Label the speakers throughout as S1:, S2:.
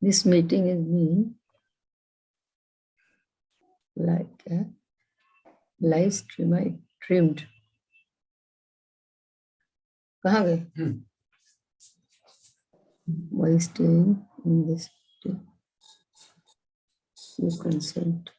S1: This meeting is being like a live streamed. कहाँ गए? Why staying in this meeting? You consent.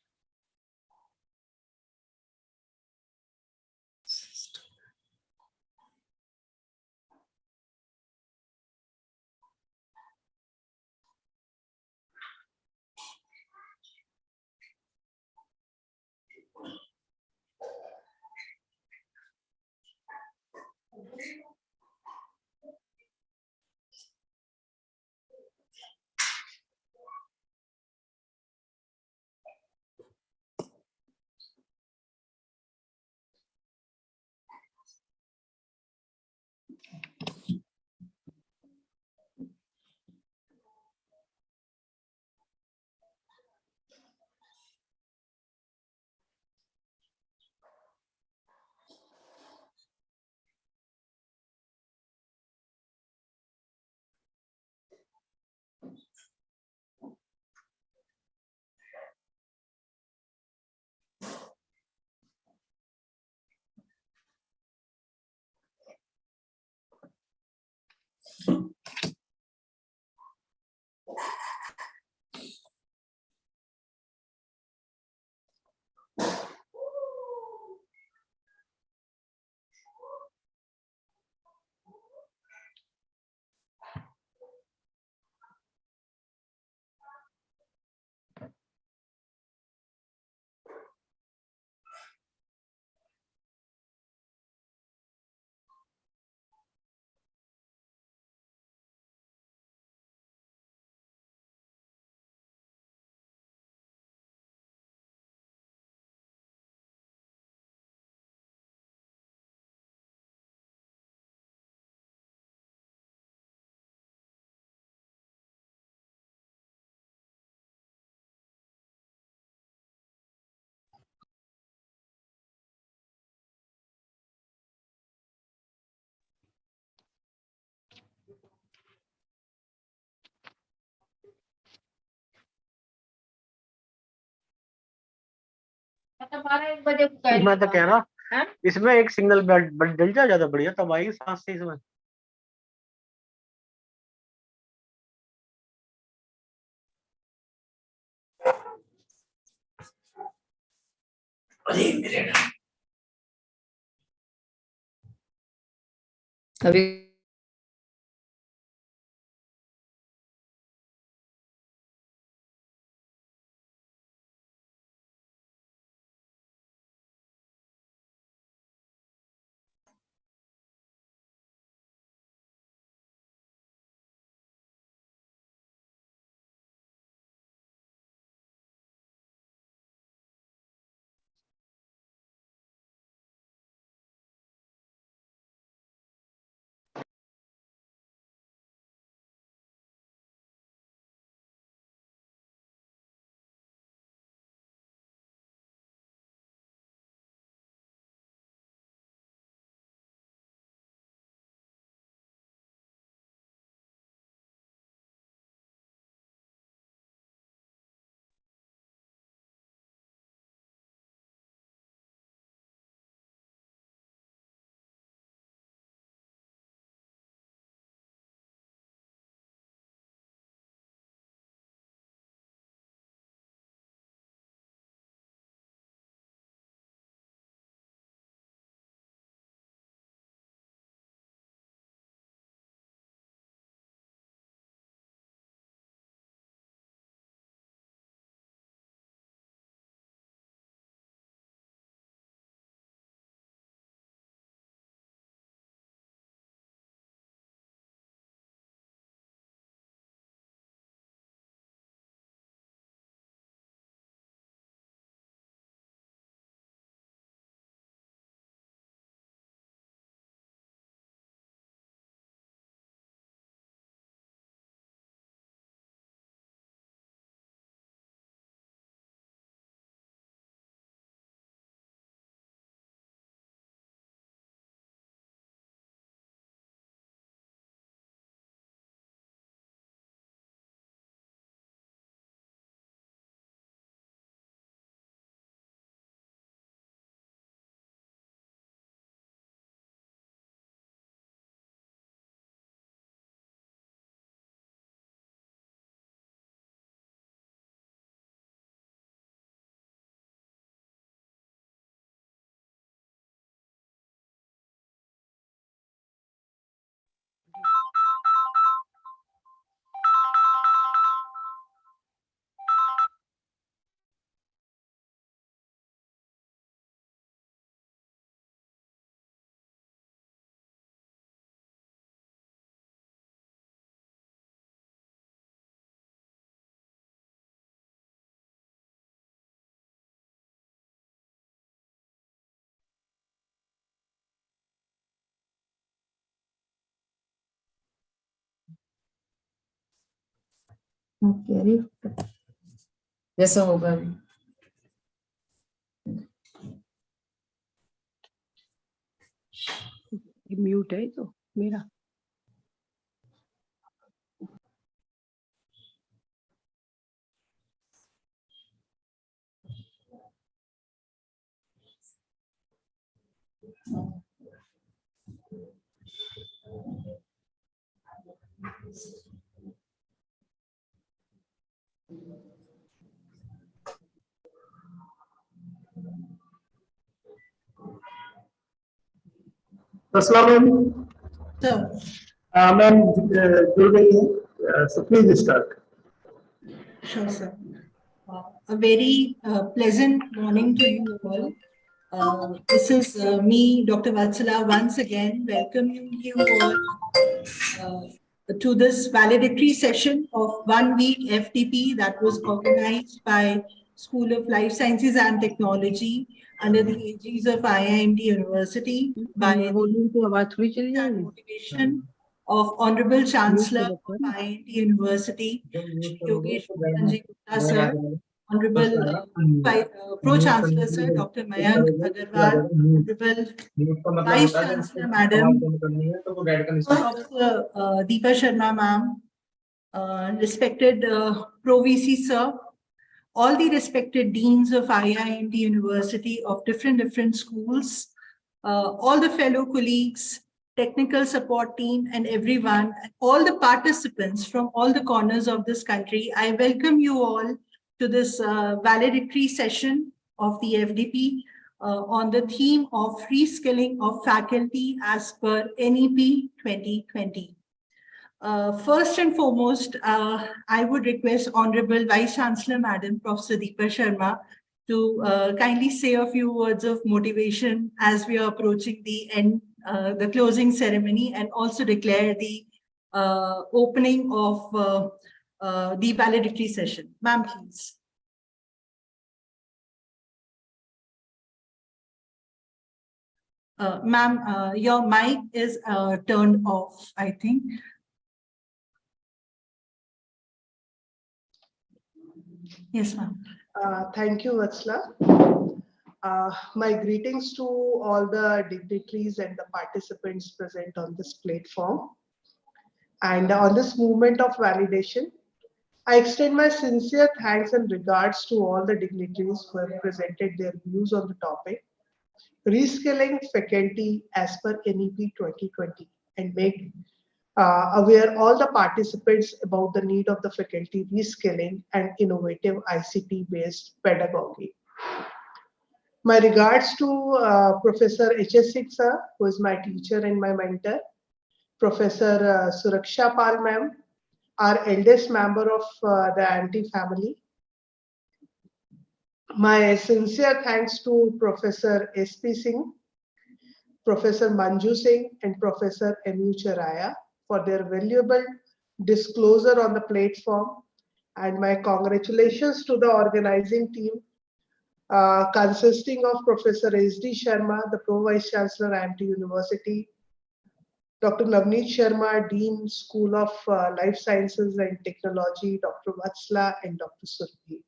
S2: मैं तो कह रहा इसमें एक सिंगल बेड डल जा ज्यादा बढ़िया तब आएगी सांस से इसमें।
S1: अभी अरे जैसा होगा अभी।
S3: म्यूट है तो मेरा।
S4: अस्सलाम वालेकुम। मैम जुड़ गई है, so please start.
S5: Sure, sir. A very pleasant morning to you all. This is me, Dr. Vatsala, once again welcoming you all to this valedictory session of 1 week FTP that was organized by School of Life Sciences and Technology under the aegis of IIMT University by the motivation of Honorable Chancellor of IIMT University, Shri Yogesh Gupta sir, Honorable Pro-Chancellor Sir Dr. Mayank Agarwal, Honorable Vice Chancellor Madam, Professor Deepa Sharma ma'am, respected Pro-VC sir, all the respected deans of IIMT University of different schools, all the fellow colleagues, technical support team, and everyone, all the participants from all the corners of this country. I welcome you all to this valedictory session of the FDP on the theme of reskilling of faculty as per NEP 2020. First and foremost, I would request Honorable Vice Chancellor Madam Professor Deepa Sharma to kindly say a few words of motivation as we are approaching the end, the closing ceremony, and also declare the opening of the valedictory session. Ma'am, please. Ma'am, your mic is turned off, I think. Yes, ma'am.
S6: Thank you, Vatsala. My greetings to all the dignitaries and the participants present on this platform. And on this movement of validation, I extend my sincere thanks and regards to all the dignitaries who have presented their views on the topic, reskilling faculty as per NEP 2020, and make aware all the participants about the need of the faculty reskilling and innovative ICT-based pedagogy. My regards to Professor H.S. Singh sir, who is my teacher and my mentor, Professor Suraksha Pal ma'am, our eldest member of the IIMT family. My sincere thanks to Professor S.P. Singh, Professor Manju Singh, and Professor M.U. Charaya for their valuable disclosure on the platform, and my congratulations to the organizing team consisting of Professor S.D. Sharma, the Pro-Vice Chancellor, IIMT University, Dr. Navneet Sharma, Dean, School of Life Sciences and Technology, Dr. Vatsala, and Dr. Surabhi.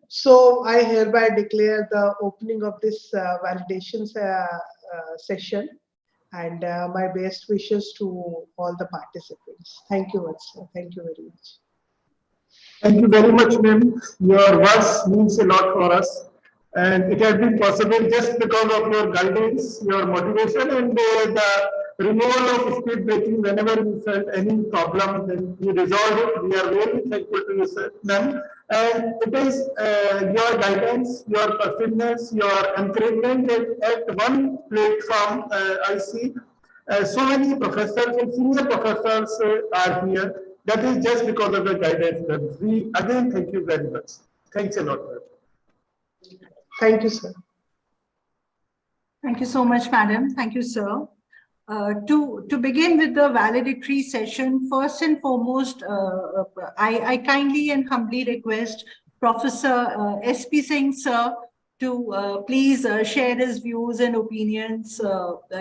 S6: So I hereby declare the opening of this validation session, and my best wishes to all the participants. Thank you, Vatsala. Thank you very much.
S4: Thank you very much, ma'am. Your words means a lot for us, and it has been possible just because of your guidance, your motivation, and the removal of speed breaking. Whenever we felt any problem, then you resolved it. We are really thankful to you, sir, ma'am. And it is your guidance, your persistence, your encouragement that at one platform I see so many professors and senior professors are here. That is just because of the guidance. We again thank you very much. Thanks a lot.
S6: Thank you, sir.
S5: Thank you so much, madam. Thank you, sir. To begin with the valedictory session, first and foremost, I kindly and humbly request Professor S.P. Singh, sir, to please share his views and opinions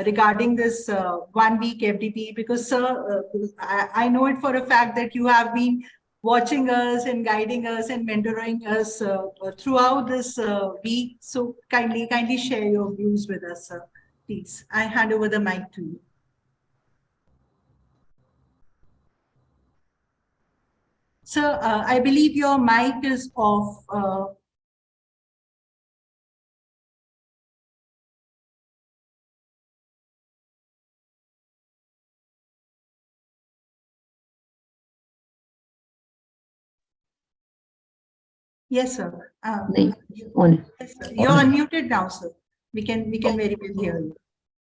S5: regarding this 1 week FDP, because sir, I know it for a fact that you have been watching us and guiding us and mentoring us throughout this week. So kindly share your views with us, sir. Please, I hand over the mic to you. Sir, I believe your mic is off. Yes, sir.
S1: नहीं, on.
S5: Yes, sir. You're unmuted now, sir. We can very well hear you.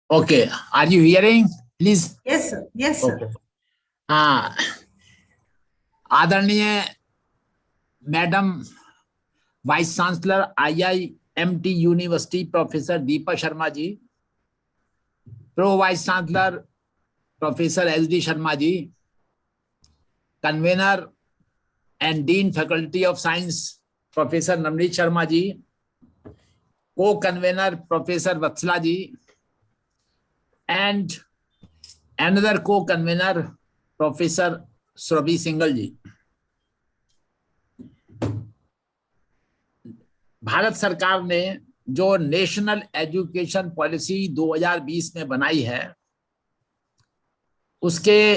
S7: Okay, are you hearing? Please.
S5: Yes, sir. Yes, sir.
S7: Okay. हाँ, आदरणीय madam vice chancellor IIMT university professor Deepa Sharma ji, pro vice chancellor professor SD Sharma ji, convener and dean faculty of science professor Navneet Sharma ji, co-convener professor Vatsala ji, and another co-convener professor Surbhi Singhal ji. Bharat सरकार ने जो national education policy 2020 में बनाई है, उसके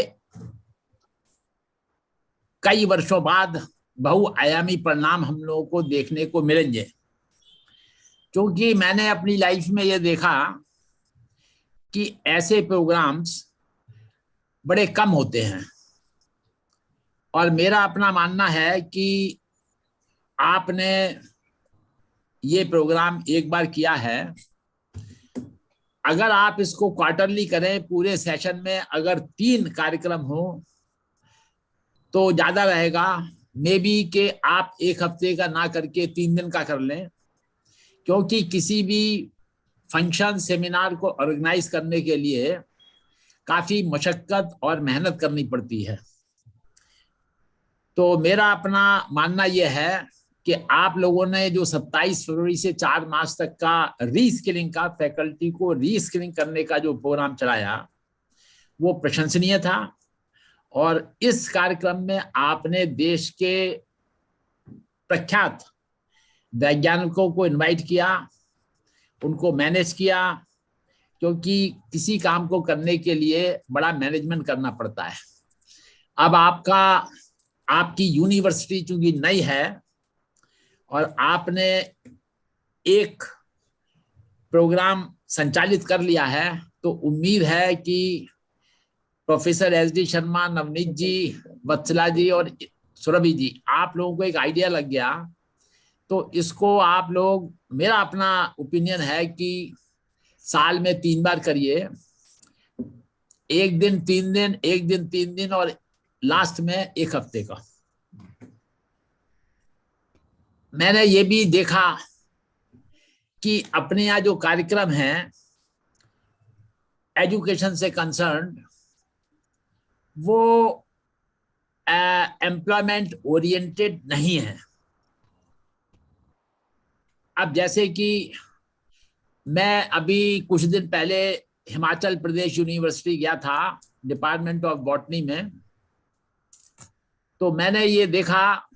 S7: कई वर्षों बाद बहुआयामी परिणाम हम लोगों को देखने को मिलेंगे, क्योंकि मैंने अपनी लाइफ में ये देखा कि ऐसे प्रोग्राम्स बड़े कम होते हैं। और मेरा अपना मानना है कि आपने ये प्रोग्राम एक बार किया है, अगर आप इसको क्वार्टरली करें, पूरे सेशन में अगर 3 कार्यक्रम हो तो ज्यादा रहेगा। मे बी कि आप 1 हफ्ते का ना करके 3 दिन का कर लें, क्योंकि किसी भी फंक्शन सेमिनार को ऑर्गेनाइज करने के लिए काफी मशक्कत और मेहनत करनी पड़ती है। तो मेरा अपना मानना यह है कि आप लोगों ने जो 27 फरवरी से 4 मार्च तक का रीस्किलिंग का, फैकल्टी को रीस्किलिंग करने का जो प्रोग्राम चलाया, वो प्रशंसनीय था। और इस कार्यक्रम में आपने देश के प्रख्यात वैज्ञानिकों को इनवाइट किया, उनको मैनेज किया, क्योंकि किसी काम को करने के लिए बड़ा मैनेजमेंट करना पड़ता है। अब आपकी यूनिवर्सिटी चूंकि नई है और आपने एक प्रोग्राम संचालित कर लिया है, तो उम्मीद है कि प्रोफेसर SD शर्मा, नवनीत जी, वत्सला जी और सुरभि जी, आप लोगों को एक आइडिया लग गया। तो इसको आप लोग, मेरा अपना ओपिनियन है कि साल में 3 बार करिए, 1 दिन 3 दिन, 1 दिन 3 दिन और लास्ट में 1 हफ्ते का। मैंने ये भी देखा कि अपने यहाँ जो कार्यक्रम हैं एजुकेशन से कंसर्न, वो एम्प्लॉयमेंट ओरिएंटेड नहीं है। अब जैसे कि मैं अभी कुछ दिन पहले हिमाचल प्रदेश यूनिवर्सिटी गया था, डिपार्टमेंट ऑफ बॉटनी में, तो मैंने ये देखा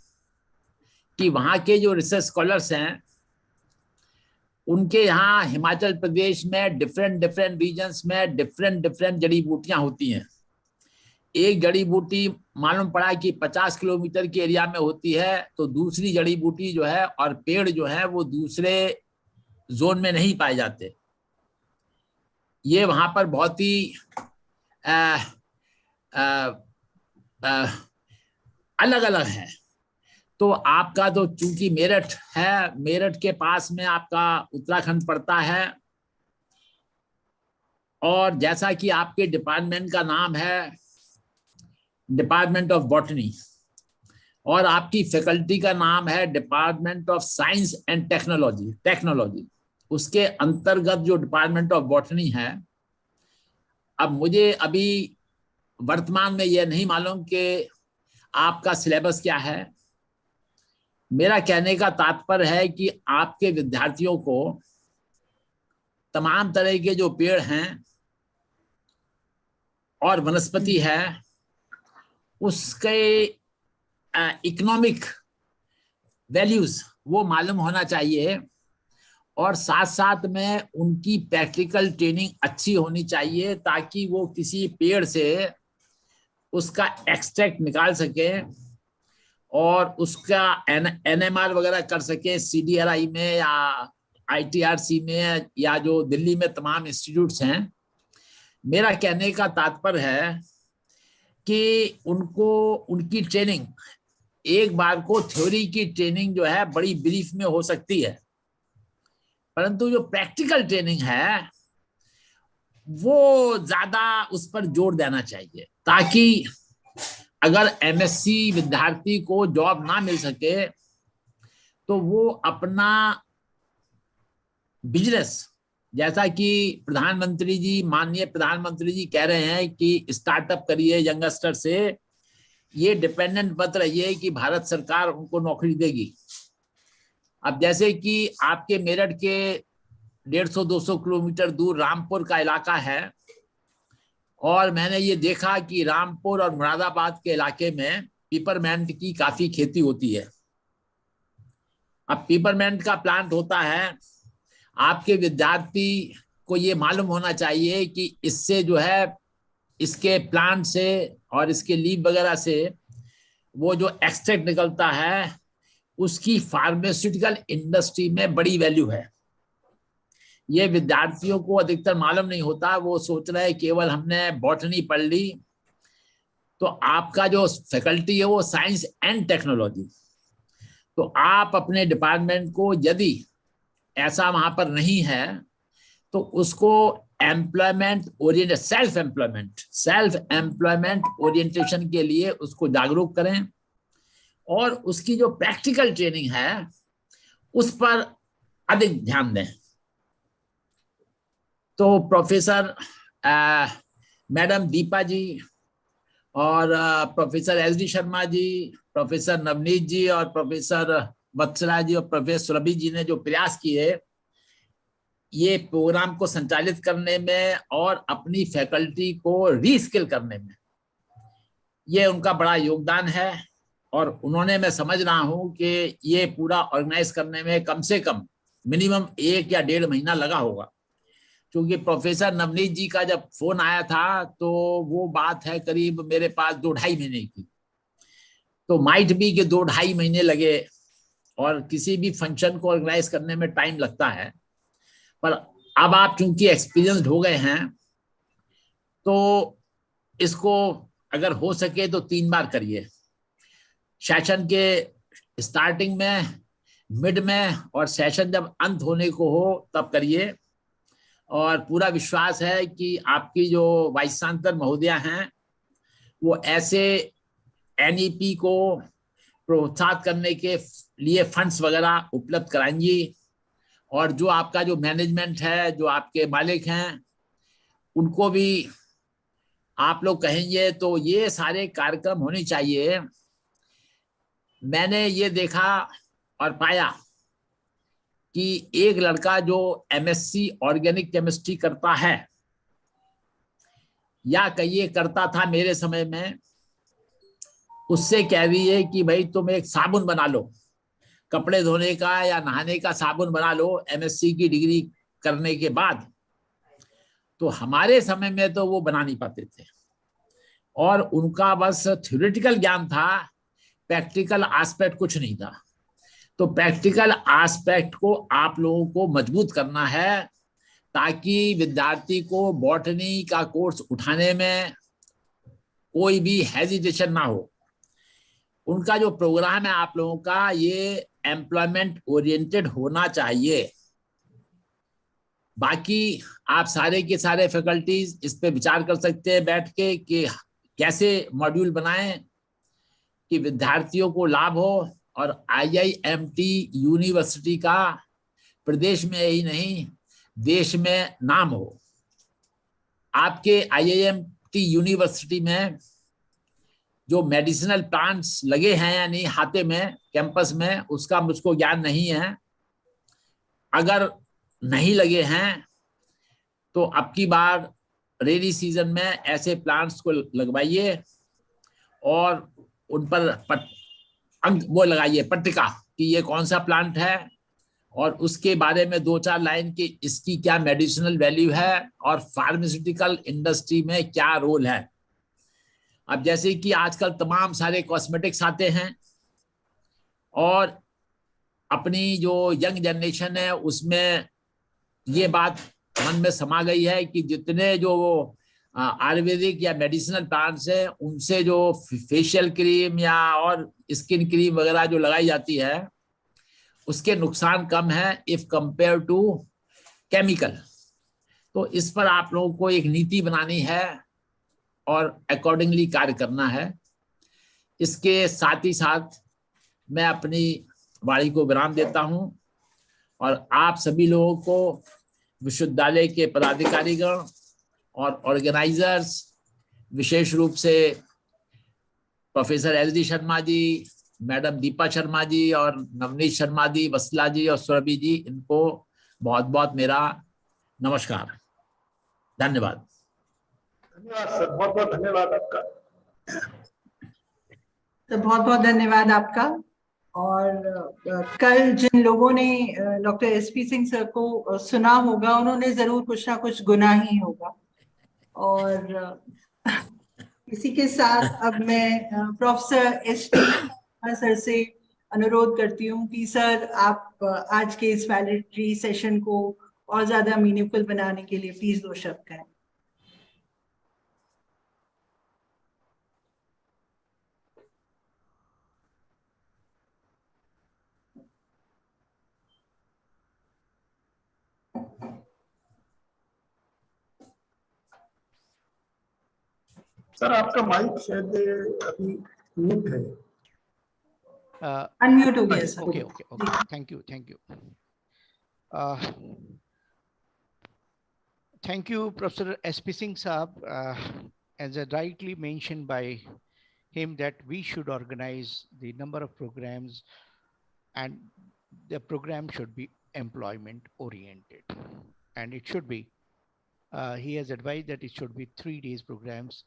S7: कि वहाँ के जो रिसर्च स्कॉलर्स हैं, उनके यहाँ हिमाचल प्रदेश में डिफरेंट रीजन्स में डिफरेंट जड़ी बूटियां होती हैं। एक जड़ी बूटी मालूम पड़ा कि 50 किलोमीटर के एरिया में होती है, तो दूसरी जड़ी बूटी जो है और पेड़ जो है वो दूसरे जोन में नहीं पाए जाते। ये वहां पर बहुत ही अलग अलग है। तो आपका तो चूंकि मेरठ है, मेरठ के पास में आपका उत्तराखंड पड़ता है, और जैसा कि आपके डिपार्टमेंट का नाम है डिपार्टमेंट ऑफ बॉटनी और आपकी फैकल्टी का नाम है department of science and technology, उसके अंतर्गत जो डिपार्टमेंट ऑफ बॉटनी है, अब मुझे अभी वर्तमान में यह नहीं मालूम कि आपका सिलेबस क्या है, मेरा कहने का तात्पर्य है कि आपके विद्यार्थियों को तमाम तरह के जो पेड़ हैं और वनस्पति है उसके इकोनॉमिक वैल्यूज वो मालूम होना चाहिए, और साथ साथ में उनकी प्रैक्टिकल ट्रेनिंग अच्छी होनी चाहिए ताकि वो किसी पेड़ से उसका एक्सट्रैक्ट निकाल सके और उसका एनएमआर वगैरह कर सके सीडीआरआई में या आईटीआरसी में या जो दिल्ली में तमाम इंस्टीट्यूट्स हैं। मेरा कहने का तात्पर्य है कि उनको उनकी ट्रेनिंग, एक बार को थ्योरी की ट्रेनिंग जो है बड़ी ब्रीफ में हो सकती है, परंतु जो प्रैक्टिकल ट्रेनिंग है वो ज्यादा उस पर जोर देना चाहिए, ताकि अगर एमएससी विद्यार्थी को जॉब ना मिल सके तो वो अपना बिजनेस, जैसा कि प्रधानमंत्री जी, माननीय प्रधानमंत्री जी कह रहे हैं कि स्टार्टअप करिए यंगस्टर से, ये डिपेंडेंट मत रहिए कि भारत सरकार उनको नौकरी देगी। अब जैसे कि आपके मेरठ के 150-200 किलोमीटर दूर रामपुर का इलाका है, और मैंने ये देखा कि रामपुर और मुरादाबाद के इलाके में पीपरमेंट की काफी खेती होती है। अब पीपरमेंट का प्लांट होता है, आपके विद्यार्थी को ये मालूम होना चाहिए कि इससे जो है, इसके प्लांट से और इसके लीव वगैरह से वो जो एक्सट्रैक्ट निकलता है उसकी फार्मास्यूटिकल इंडस्ट्री में बड़ी वैल्यू है। ये विद्यार्थियों को अधिकतर मालूम नहीं होता, वो सोच रहे हैं केवल हमने बॉटनी पढ़ ली। तो आपका जो फैकल्टी है वो साइंस एंड टेक्नोलॉजी, तो आप अपने डिपार्टमेंट को यदि ऐसा वहां पर नहीं है तो उसको employment oriented, self employment orientation के लिए उसको जागरूक करें, और उसकी जो प्रैक्टिकल ट्रेनिंग है उस पर अधिक ध्यान दें। तो प्रोफेसर मैडम दीपा जी और professor SD. Sharma ji, professor Navneet जी और प्रोफेसर वत्सला जी और प्रोफेसर सुरभि जी ने जो प्रयास किए ये प्रोग्राम को संचालित करने में और अपनी फैकल्टी को रीस्किल करने में, ये उनका बड़ा योगदान है। और उन्होंने, मैं समझ रहा हूं कि ये पूरा ऑर्गेनाइज करने में कम से कम मिनिमम 1 या 1.5 महीना लगा होगा, क्योंकि प्रोफेसर नवनीत जी का जब फोन आया था तो वो बात है करीब मेरे पास 2-2.5 महीने की, तो माइट भी कि 2-2.5 महीने लगे, और किसी भी फंक्शन को ऑर्गेनाइज करने में टाइम लगता है। पर अब आप चूंकि एक्सपीरियंस्ड हो गए हैं तो इसको अगर हो सके तो 3 बार करिए, सेशन के स्टार्टिंग में, मिड में, और सेशन जब अंत होने को हो तब करिए। और पूरा विश्वास है कि आपकी जो वाइस चांसलर महोदया हैं वो ऐसे एनईपी को प्रोत्साहित करने के लिए फंड्स वगैरह उपलब्ध कराएंगी, और जो आपका जो मैनेजमेंट है, जो आपके मालिक हैं, उनको भी आप लोग कहेंगे, तो ये सारे कार्यक्रम होने चाहिए। मैंने ये देखा और पाया कि एक लड़का जो एमएससी ऑर्गेनिक केमिस्ट्री करता है, या कहिए करता था मेरे समय में, उससे कह रही है कि भाई तुम एक साबुन बना लो, कपड़े धोने का या नहाने का साबुन बना लो एमएससी की डिग्री करने के बाद। तो हमारे समय में तो वो बना नहीं पाते थे, और उनका बस थ्योरेटिकल ज्ञान था, प्रैक्टिकल एस्पेक्ट कुछ नहीं था। तो प्रैक्टिकल एस्पेक्ट को आप लोगों को मजबूत करना है, ताकि विद्यार्थी को बॉटनी का कोर्स उठाने में कोई भी हेजिटेशन ना हो। उनका जो प्रोग्राम है आप लोगों का, ये एम्प्लॉयमेंट ओरिएंटेड होना चाहिए। बाकी आप सारे के सारे फैकल्टीज इस पे विचार कर सकते हैं बैठ के कि कैसे मॉड्यूल बनाएं कि विद्यार्थियों को लाभ हो, और आईआईएमटी यूनिवर्सिटी का प्रदेश में ही नहीं देश में नाम हो। आपके आईआईएमटी यूनिवर्सिटी में जो मेडिसिनल प्लांट्स लगे हैं या नहीं हाथे में कैंपस में, उसका मुझको ज्ञान नहीं है। अगर नहीं लगे हैं तो अब की बार रेनी सीजन में ऐसे प्लांट्स को लगवाइए और उन पर अंक वो लगाइए पट्टिका कि ये कौन सा प्लांट है और उसके बारे में 2-4 लाइन की इसकी क्या मेडिसिनल वैल्यू है और फार्मास्यूटिकल इंडस्ट्री में क्या रोल है। अब जैसे कि आजकल तमाम सारे कॉस्मेटिक्स आते हैं और अपनी जो यंग जनरेशन है उसमें ये बात मन में समा गई है कि जितने जो आयुर्वेदिक या मेडिसिनल प्लांट्स है उनसे जो फेशियल क्रीम या और स्किन क्रीम वगैरह जो लगाई जाती है उसके नुकसान कम है इफ कंपेयर टू केमिकल। तो इस पर आप लोगों को एक नीति बनानी है और अकॉर्डिंगली कार्य करना है। इसके साथ ही साथ मैं अपनी वाणी को विराम देता हूं और आप सभी लोगों को विश्वविद्यालय के पदाधिकारीगण और ऑर्गेनाइजर्स, विशेष रूप से professor LD. Sharma ji, madam Deepa Sharma जी और नवनीत शर्मा जी, वत्सला जी और सुरभि जी, इनको बहुत बहुत मेरा नमस्कार। धन्यवाद।
S4: धन्यवाद सर, बहुत बहुत धन्यवाद आपका।
S5: तो बहुत बहुत धन्यवाद आपका। और कल जिन लोगों ने डॉक्टर एसपी सिंह सर को सुना होगा उन्होंने जरूर कुछ ना कुछ गुना ही होगा। और इसी के साथ अब मैं प्रोफेसर एस.टी. सर से अनुरोध करती हूँ कि सर आप आज के इस वैलिडरी सेशन को और ज्यादा मीनिंगफुल बनाने के लिए प्लीज 2 शब्द कहें।
S4: सर आपका माइक शायद अभी म्यूट है।
S5: अनम्यूट हो गया sir.
S8: Okay okay okay, thank you thank you Professor S.P. Singh Saab, as rightly mentioned by him that we should organize the number of programs and the program should be employment oriented and it should be he has advised that it should be 3 days programs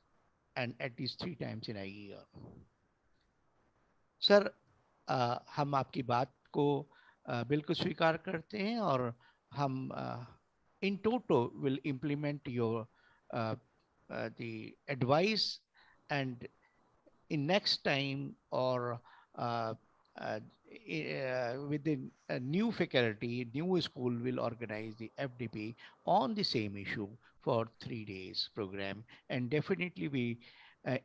S8: and at least 3 times in a year. Sir हम आपकी बात को बिल्कुल स्वीकार करते हैं और हम in toto will implement your the advice and in next time or within a new faculty, new school will organize the FDP on the same issue for 3 days program and definitely we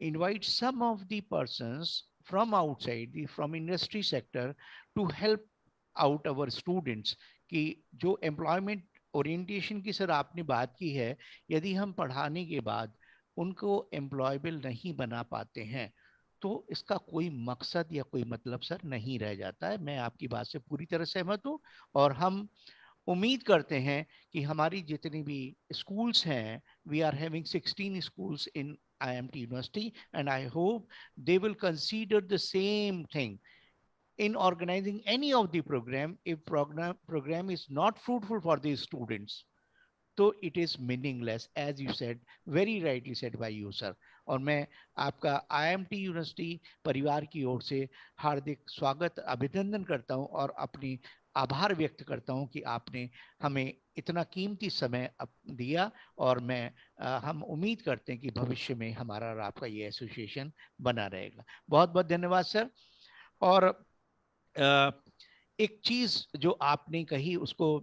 S8: invite some of the persons from outside the from industry sector to help out our students कि जो employment orientation की sir आपने बात की है, यदि हम पढ़ाने के बाद उनको employable नहीं बना पाते हैं तो इसका कोई मकसद या कोई मतलब सर नहीं रह जाता है। मैं आपकी बात से पूरी तरह सहमत हूँ और हम उम्मीद करते हैं कि हमारी जितनी भी schools हैं, we are having 16 schools in IIMT University and I hope they will consider the same thing in organizing any of the program. If program is not fruitful for the students, so it is meaningless, as you said, very rightly said by you sir. और मैं आपका IIMT university परिवार की ओर से हार्दिक स्वागत अभिनंदन करता हूं और अपनी आभार व्यक्त करता हूं कि आपने हमें इतना कीमती समय दिया और मैं हम उम्मीद करते हैं कि भविष्य में हमारा और आपका ये एसोसिएशन बना रहेगा। बहुत बहुत धन्यवाद सर। और एक चीज जो आपने कही उसको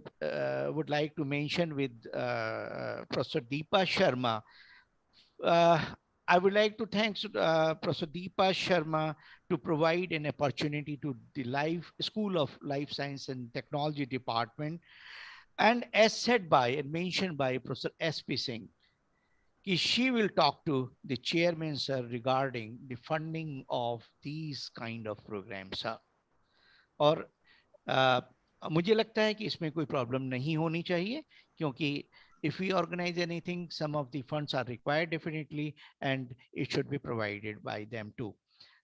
S8: would like to mention with professor Deepa Sharma. I would like to thank Professor Deepa Sharma to provide an opportunity to the School of Life Science and Technology Department, and as said by and mentioned by Professor S.P. Singh, कि she will talk to the chairman sir regarding the funding of these kind of programs sir. और मुझे लगता है कि इसमें कोई problem नहीं होनी चाहिए क्योंकि if we organize anything, some of the funds are required definitely, and it should be provided by them too.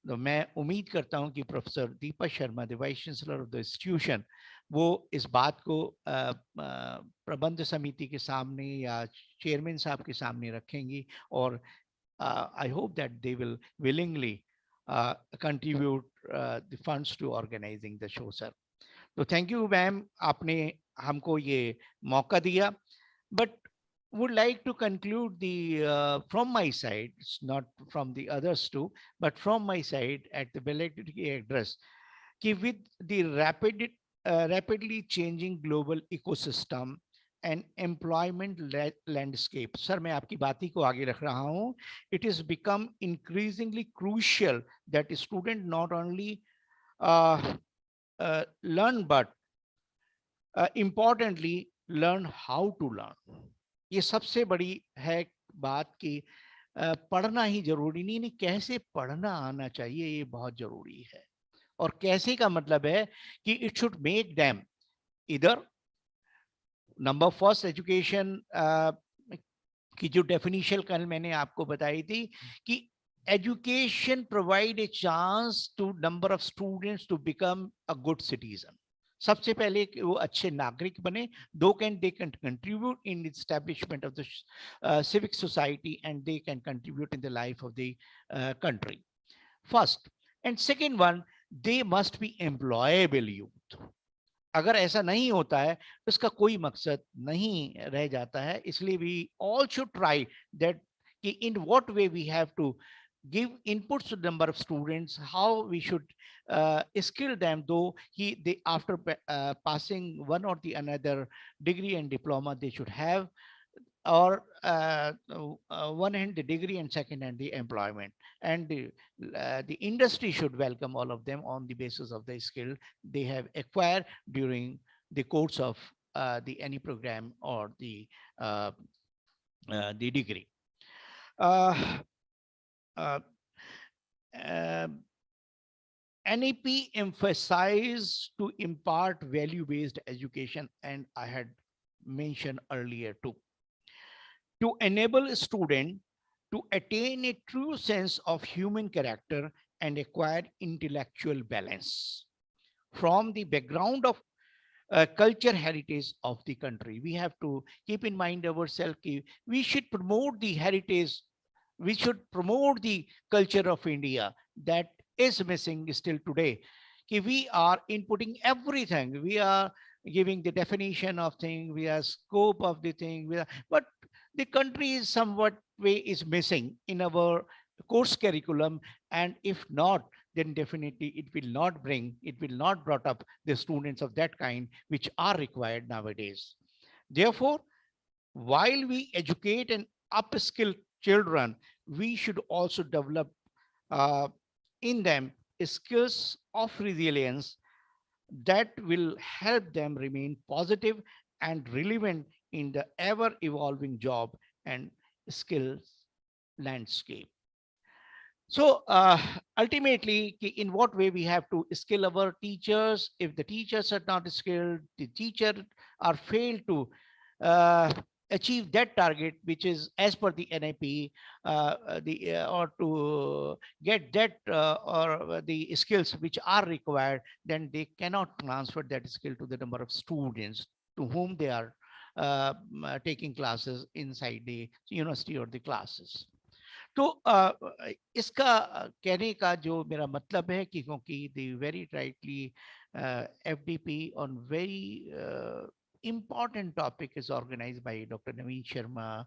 S8: तो मैं उम्मीद करता हूं कि professor Deepak Sharma, the vice chancellor of the institution, वो इस बात को प्रबंध समिति के सामने या चेयरमैन साहब के सामने रखेंगी, और I hope that they will willingly contribute the funds to organizing the show, sir. तो थैंक यू मैम, आपने हमको ये मौका दिया. But would like to conclude the from my side, it's not from the others too, but from my side at the valedictory address, कि with the rapidly changing global ecosystem and employment landscape, sir मैं आपकी बात ही को आगे रख रहा हूँ, it has become increasingly crucial that a student not only learn but importantly learn how to learn. ये सबसे बड़ी है बात कि पढ़ना ही जरूरी नहीं कैसे पढ़ना आना चाहिए, ये बहुत जरूरी है. और कैसे का मतलब है कि इट शुड मेक देम इधर नंबर फर्स्ट एजुकेशन की जो डेफिनेशन कल मैंने आपको बताई थी कि education provide a chance to number of students to become a good citizen. सबसे पहले कि वो अच्छे नागरिक बने, they can contribute in the establishment of the civic society, and they can contribute in the life of the country. First, and second one, they must be employable youth. अगर ऐसा नहीं होता है तो इसका कोई मकसद नहीं रह जाता है. इसलिए we all should try that कि in what way we have to give inputs to the number of students, how we should skill them, though they after passing one or the another degree and diploma they should have, or one hand the degree and second hand the employment, and the industry should welcome all of them on the basis of the skill they have acquired during the course of the any program or the degree. NEP emphasized to impart value-based education, and I had mentioned earlier too, to enable a student to attain a true sense of human character and acquire intellectual balance from the background of culture heritage of the country. We have to keep in mind ourselves, we should promote the heritage, we should promote the culture of India that is missing still today. We are inputting everything, we are giving the definition of thing, we are scope of the thing, but the country is somewhat way is missing in our course curriculum, and if not, then definitely it will not brought up the students of that kind which are required nowadays. Therefore, while we educate and upskill children, we should also develop in them skills of resilience that will help them remain positive and relevant in the ever evolving job and skills landscape. So ultimately, in what way we have to skill our teachers? If the teachers are not skilled, the teacher are failed to achieve that target, which is as per the NIP, or to get that or the skills which are required, then they cannot transfer that skill to the number of students to whom they are taking classes inside the university or the classes. तो इसका कहने का जो मेरा मतलब है कि क्योंकि the very rightly FDP on very important topic is organized by Dr. Navneet Sharma,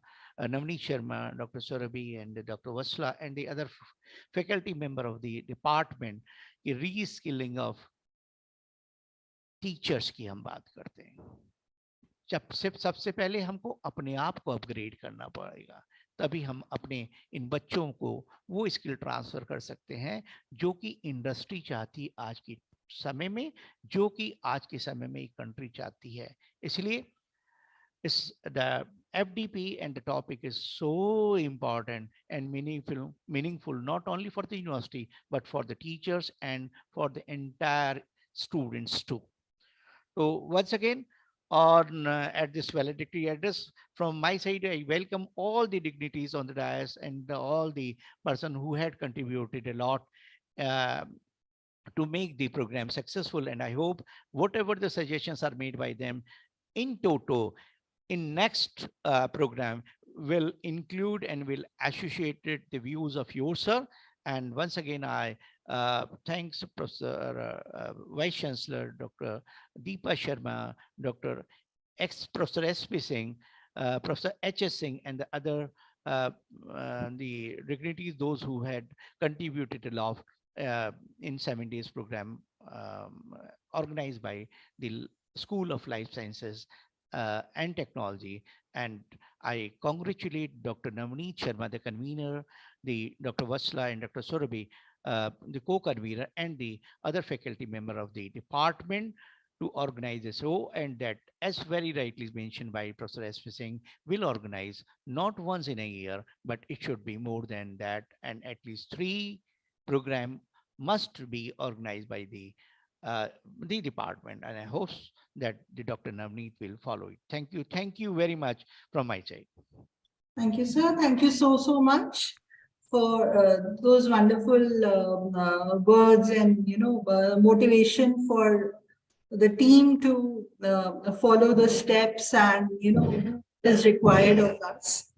S8: Dr. Surabhi, and Dr. Vatsala, and the other faculty member of the department, the reskilling of teachers की हम बात करते हैं. सबसे पहले हमको अपने आप को अपग्रेड करना पड़ेगा, तभी हम अपने इन बच्चों को वो स्किल ट्रांसफर कर सकते हैं जो कि इंडस्ट्री चाहती आज के समय में, जो कि आज के समय में कंट्री चाहती है. इसलिए इस the FDP and the topic is so important and meaningful not only for the university but for the teachers and for the entire students too. So once again, on at this valedictory address. From my side, I welcome all the dignitaries on the dais and all the person who had contributed a lot uh, to make the program successful. And I hope whatever the suggestions are made by them in toto in next program will include and will associate it the views of yours, sir. And once again, I thanks Professor Vice Chancellor Dr. Deepa Sharma, Dr. Professor S.P. Singh, Professor H.S. Singh, and the other the dignitaries, those who had contributed a lot in 7 days program organized by the School of Life Sciences and Technology. And I congratulate Dr. Navneet Sharma, the convener, the Dr. Vatsala and Dr. Surabhi, the co-convener, and the other faculty member of the department to organize this show. And that, as very rightly mentioned by Professor S.P. Singh, will organize not once in a year, but it should be more than that. And at least 3 program must be organized by the department. And I hope that the Dr. Navneet will follow it. Thank you. Thank you very much from my side.
S5: Thank you, sir. Thank you so much for those wonderful words and, motivation for the team to follow the steps and, is required of us.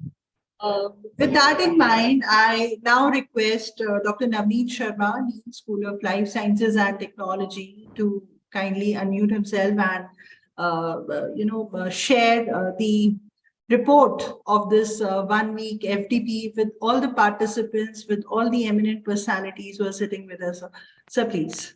S5: With that in mind, I now request Dr. Navneet Sharma, Dean School of Life Sciences and Technology, to kindly unmute himself and, share the report of this 1 week FDP with all the participants, with all the eminent personalities who are sitting with us. Sir, please.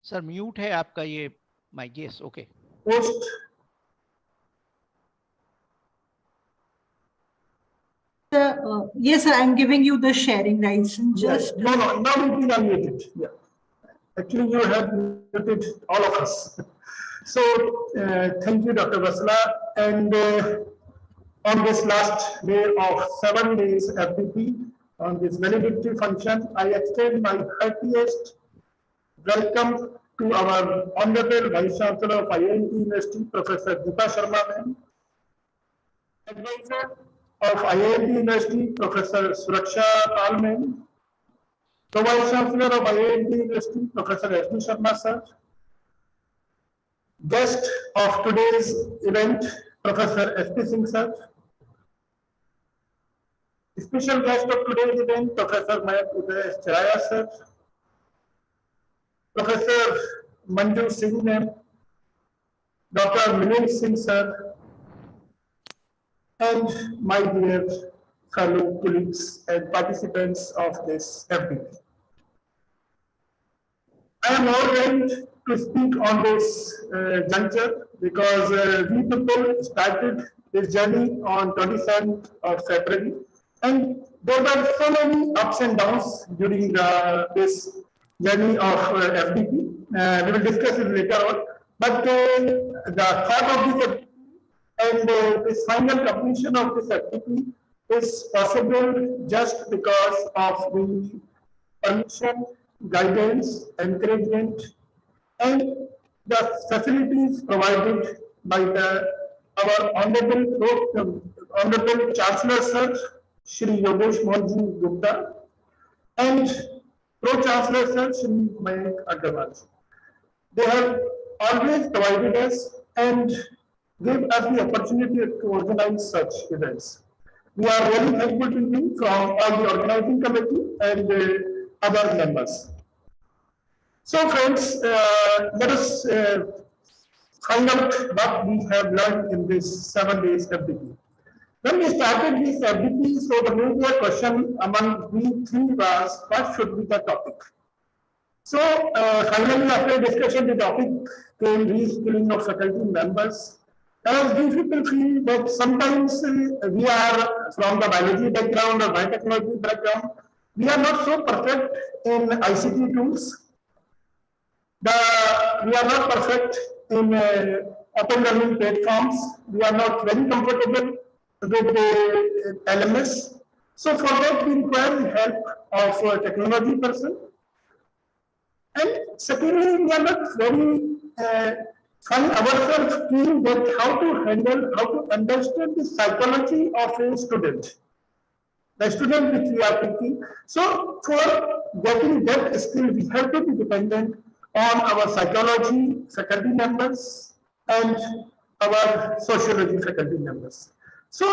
S8: Sir mute है आपका ये mike. Yes, okay.
S4: Post.
S5: Sir, yes, sir, I'm giving you the sharing rights. Just
S4: no, now it is unmuted. Yeah. Actually, you have muted all of us. So, thank you, Dr. Vatsala. And on this last day of 7 days FDP, on this valedictory function, I extend my heartiest welcome to our Honorable Vice Chancellor of IIMT University, Professor Deepa Sharma ma'am, Advisor of IIMT University, Professor Suraksha Pal ma'am, the Vice Chancellor of IIMT University, Professor S.D. Sharma sir, guest of today's event, Professor S.P. Singh sir, special guest of today's event, Professor Mayank Chiraya sir, Professor Manju Singh ma'am, Dr. Milind Singh sir, and my dear fellow colleagues and participants of this FDP. I am overwhelmed to speak on this juncture because we people started this journey on 27th of February, and there were so many ups and downs during this journey of FDP. We will discuss it later on. But the thought of this FDP and this final completion of this FDP is possible just because of the permission, guidance, encouragement, and the facilities provided by our Honorable Chancellor Sir, Shri Yogesh Mohanji Gupta, and Pro-Chancellor Sir, Shri Mayank Agarwal. They have always provided us and gave us the opportunity to organize such events. We are really thankful to you from all the organizing committee and other members. So friends, let us find out what we have learned in this 7 days FDP. When we started this FDP, so the major question among we three was, what should be the topic? So finally, after discussion, the topic came reskilling of faculty members. As we people feel that sometimes we are from the biology background or biotechnology background, we are not so perfect in ICT tools. We are not perfect in open learning platforms. We are not very comfortable with the LMS. So for that, we require help of a technology person. And secondly, we are not very find ourselves keen that how to handle, how to understand the psychology of a student. The student which we are taking. So for getting that skill, we have to be dependent on our psychology faculty members and our sociology faculty members. So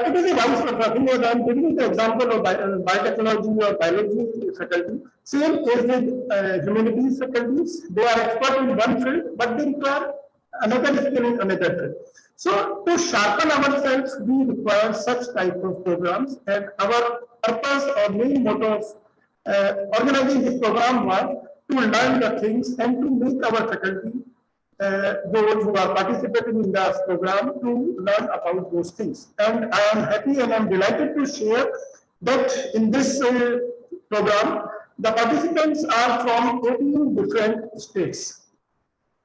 S4: it is a vice versa. I am giving the example of biotechnology or biology faculty. Same is with humanities faculties. They are expert in one field, but they require another skill in another field. So to sharpen ourselves, we require such type of programs, and our purpose or main motto of organizing this program was to learn the things and to make our faculty, those who are participating in this program, to learn about those things. And I am happy and I am delighted to share that in this program, the participants are from 18 different states.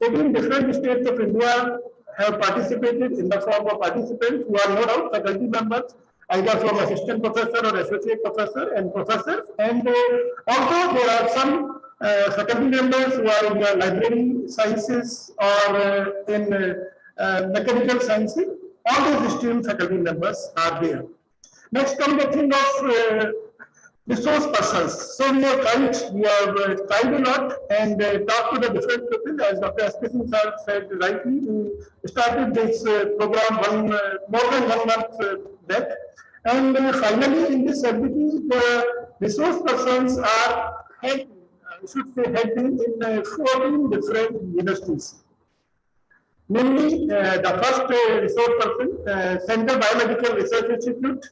S4: 18 different states of India have participated in the form of participants who are no doubt faculty members, either from assistant professor or associate professor and professors. And also there are some faculty members who are in the library sciences or in mechanical sciences. All these stream faculty members are there. Next comes the thing of resource persons. So we have tried a lot and talked to the different people. As Dr. Aspison sir said rightly, we started this program more than 1 month back. And finally, in this activity, the resource persons are had been in 14 different universities. Namely, the first resource person, Central Biomedical Research Institute,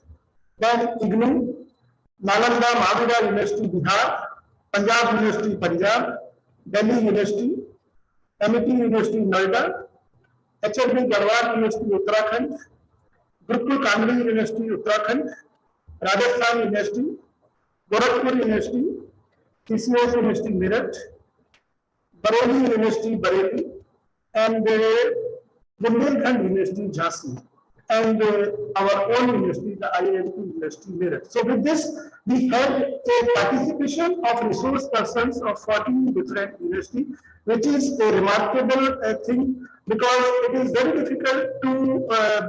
S4: then IGNU, Nalanda Mawana University, Bihar, Punjab University, Punjab, Delhi University, MIT University, Noida, HLB Garhwal University, Uttarakhand, Gurukul Kandri University, Uttarakhand, Rajasthan University, Gorakhpur University, TCS University, Meerut, Bareilly University, Bareilly, and Bundelkhand University, Jhansi, and our own university, the IIMT University, Meerut. So with this, we had a participation of resource persons of 14 different universities, which is a remarkable thing, because it is very difficult to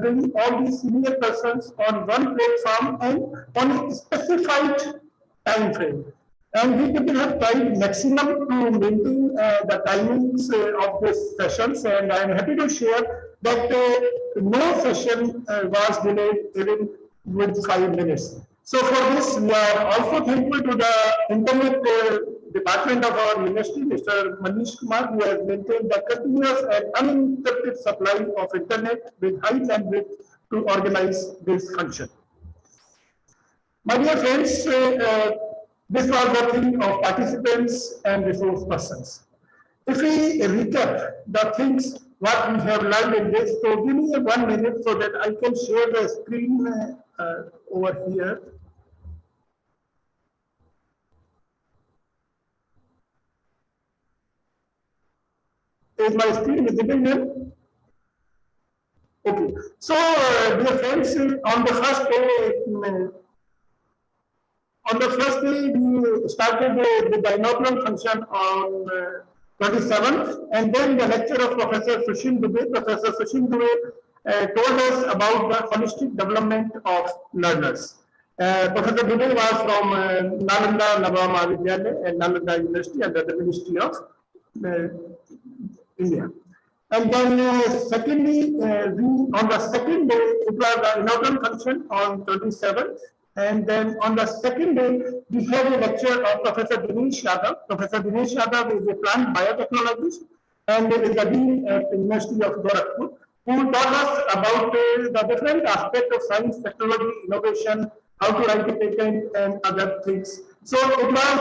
S4: bring all these senior persons on one platform and on a specified time frame. And we people have tried maximum to maintain the timings of these sessions, and I am happy to share that no session was delayed even with 5 minutes. So for this, we are also thankful to the Internet department of our university, Mr. Manish Kumar, who has maintained the continuous and uninterrupted supply of Internet with high bandwidth to organize this function. My dear friends, this was the thing of participants and resource persons. If we recap the things what we have learned in this, so give me 1 minute so that I can share the screen over here. Is my screen visible here? Okay. So, dear friends, on the first day, we started with the inaugural function on 27th, and then the lecture of Professor Sushin Dubey. Professor Sushin Dubey told us about the holistic development of learners. Professor Dubey was from Nalanda Mahavidyalaya and Nalanda University under the Ministry of India. And then secondly, on the second day, it was the inaugural function on 27th. And then on the second day, we had a lecture of Professor Dinesh Yadav. Professor Dinesh Yadav is a plant biotechnologist and is the dean at the University of Gorakhpur, who taught us about the different aspects of science, technology, innovation, how to write a patent and other things. So it was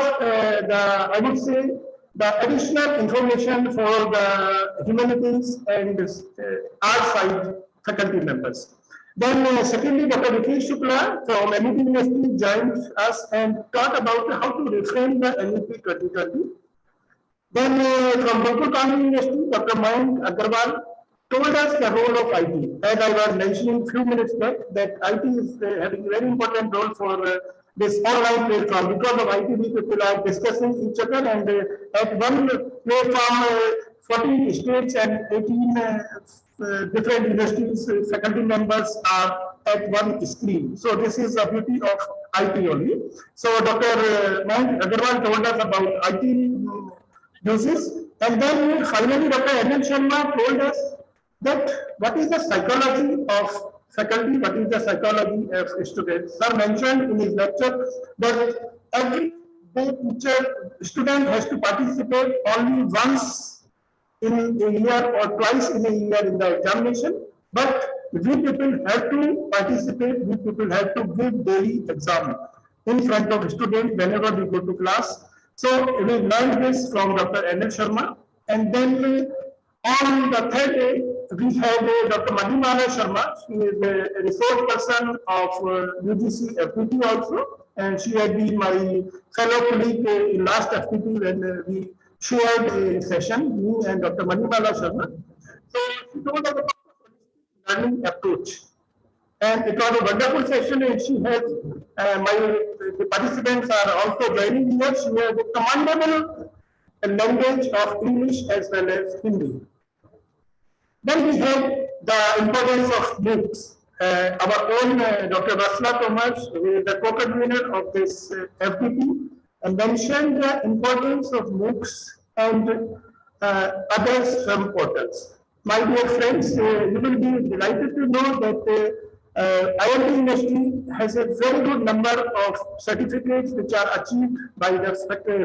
S4: I would say, the additional information for the humanities and art side faculty members. Then secondly, Dr. Vikesh Shukla from MIT University joined us and taught about how to reframe the MEP 2020. Then from Gurukul Kandri University, Dr. Mayank Agarwal told us the role of IT. As I was mentioning few minutes back, that IT is having a very important role for this online platform. Because of IT, we people are discussing each other, and at one platform, 14 states and 18 different universities faculty members are at one screen. So this is the beauty of IT only. So Dr. Mayank Agarwal told us about IT uses, and then finally Dr. N.L. Sharma told us that what is the psychology of faculty, what is the psychology of students. Sir mentioned in his lecture that every teacher student has to participate only once in a year or twice in a year in the examination, but we people have to participate, we people have to give daily exam in front of students whenever we go to class. So we learned this from Dr. N.L. Sharma, and then on the third day, we have Dr. Mawana Sharma. She is a resource person of UGC FPT also, and she had been my fellow colleague in last FPT when we shared a session, me and Dr. Mawana Sharma. So she told us about the learning approach. And it was a wonderful session, and she has, the participants are also joining here. She has a commendable language of English as well as Hindi. Then we have the importance of MOOCs. Our own Dr. Vatsala Tomar, who is the co-convener of this FDP, mentioned the importance of MOOCs and other STEM portals. My dear friends, you will be delighted to know that IIMT University has a very good number of certificates which are achieved by the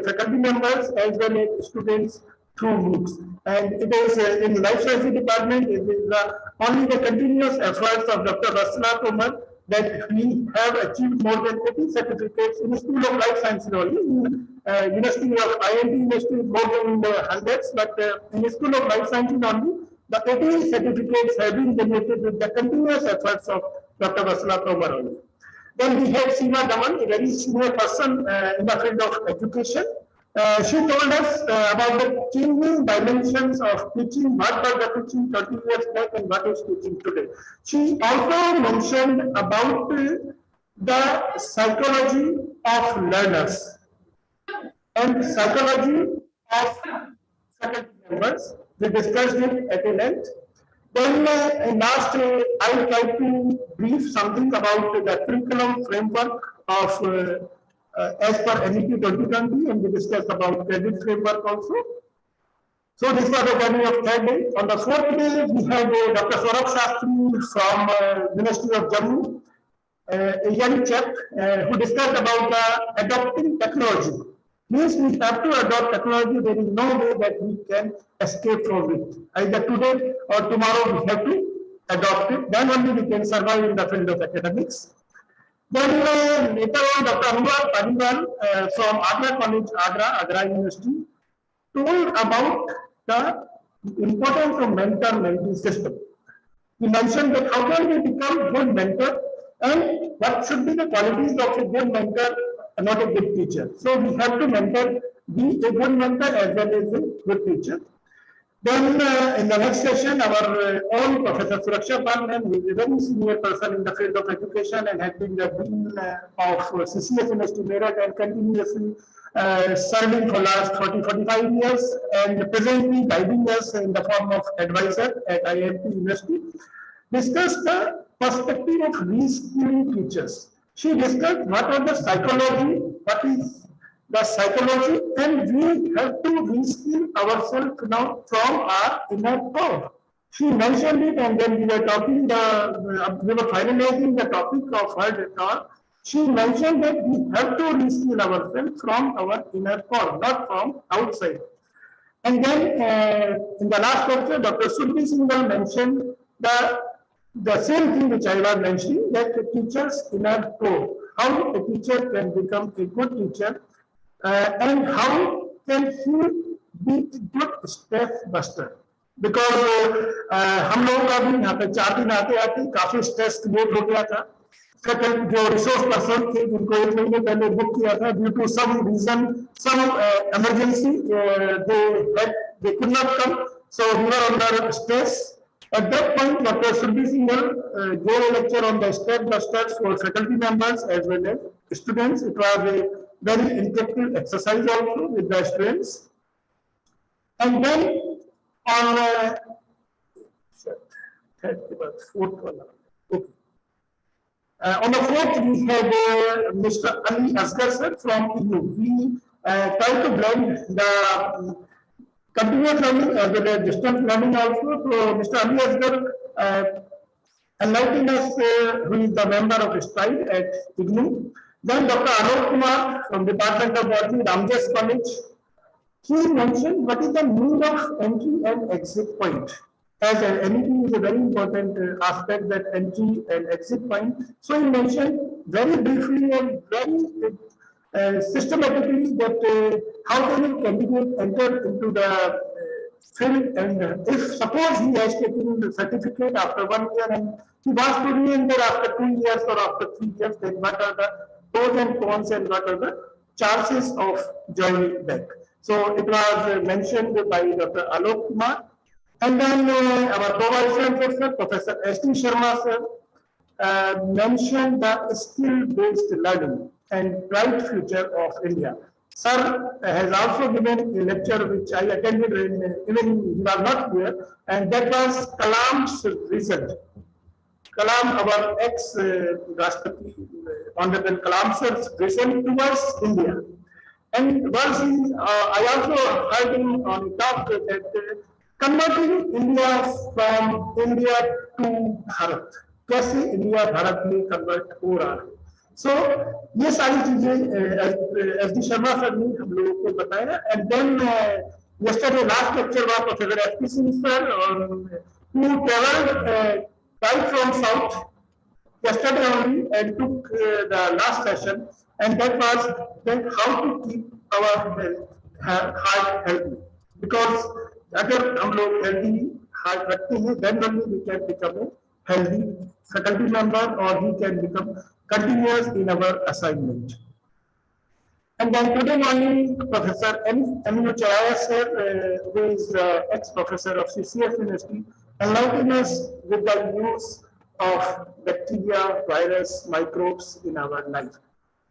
S4: faculty members as well as students through MOOCs. And it is in Life Sciences Department, it is only the continuous efforts of Dr. Vatsala Tomar that we have achieved more than 80 certificates in the School of Life Sciences only. In University of IIMT University, more than hundreds, but in the School of Life Sciences only, the 80 certificates have been generated with the continuous efforts of Dr. Vatsala Tomar only. Then we have Seema Daman, a very senior person in the field of education. She told us about the changing dimensions of teaching, what was the teaching 30 years back and what is teaching today. She also mentioned about the psychology of learners and psychology of faculty members. We discussed it at a length. Then last, I would like to brief something about the curriculum framework of as per NEP 2020, and we discussed about credit framework also. So this was the journey of third day. On the fourth day, we had Dr. Saurabh Shastri from University of Jammu, a young chap who discussed about adopting technology. Means we have to adopt technology. There is no way that we can escape from it. Either today or tomorrow we have to adopt it. Then only we can survive in the field of academics. Then later on, Dr. Anwar Pariwal from Agra College, Agra University, told about the importance of mentor-mentee system. He mentioned that how can we become good mentor and what should be the qualities of a good mentor and not a good teacher. So we have to be a good mentor as well as a good teacher. Then in the next session, our own Professor Suraksha Palman, who is a very senior person in the field of education and has been the dean of CCS University Meerut and continuously serving for last 40-45 years and presently guiding us in the form of advisor at IIMT University, discussed the perspective of reskilling teachers. She discussed what are the psychology, what is the psychology, and we have to reskill ourselves now from our inner core. She mentioned it, and then we were talking we were finalizing the topic of her talk. She mentioned that we have to reskill ourselves from our inner core, not from outside. And then in the last lecture, Dr. Sudhi Singhal mentioned the same thing which I was mentioning, that the teacher's inner core, how a teacher can become a good teacher, and how can he be a good stress buster. Because हम लोगों का भी यहाँ पे 4 दिन आते आते काफी स्ट्रेस क्रिएट हो गया था. Second, जो रिसोर्स पर्सन थे जिनको 1 महीने पहले बुक किया था, due to some reason, some emergency, they could not come. So we were under stress. At that point, Dr. Subbi Singhal gave a lecture on the step-by-steps for faculty members as well as students. It was a very interactive exercise also with the students. And then on on the fourth, we had Mr. Ali Asgar sir from IIMT. We tried to blend the continuous learning as well as distance learning also. So Mr. Ali Asgar enlightened us who is the member of STRIDE at IGNU. Then Dr. Alok Kumar from Department of Botany, Ramjas College. He mentioned what is the meaning of entry and exit point. As anything is a very important aspect, that entry and exit point. So he mentioned very briefly and very systematically that how can a candidate enter into the field, and if suppose he has taken the certificate after 1 year and he wants to re-enter after 2 years or after 3 years, then what are the pros and cons and what are the chances of joining back. So it was mentioned by Dr. Alok Kumar. And then our pro-vice chancellor, Professor S.T. Sharma sir, mentioned the skill-based learning and bright future of India. Sir has also given a lecture which I attended even he was not here, and that was Kalam's result. Kalam, our ex-Rashtrapati, Honorable Kalam sir's vision towards India. And once I also heard him on a talk that converting India from India to Bharat, कैसे India Bharat में convert हो रहा है. So ये सारी चीजें S D Sharma sir ने हम लोगों को बताया. And then yesterday last lecture was Professor S.P. Singh sir, who traveled right from south yesterday only and took the last session, and that was then how to keep our heart healthy, because अगर हम लोग healthy heart रखते हैं, then only we can become a healthy faculty member, or he can become continuous in our assignment. And then today morning, Professor Aminu Chaya sir, who is ex-professor of CCF University, enlightened us with the use of bacteria, virus, microbes in our life.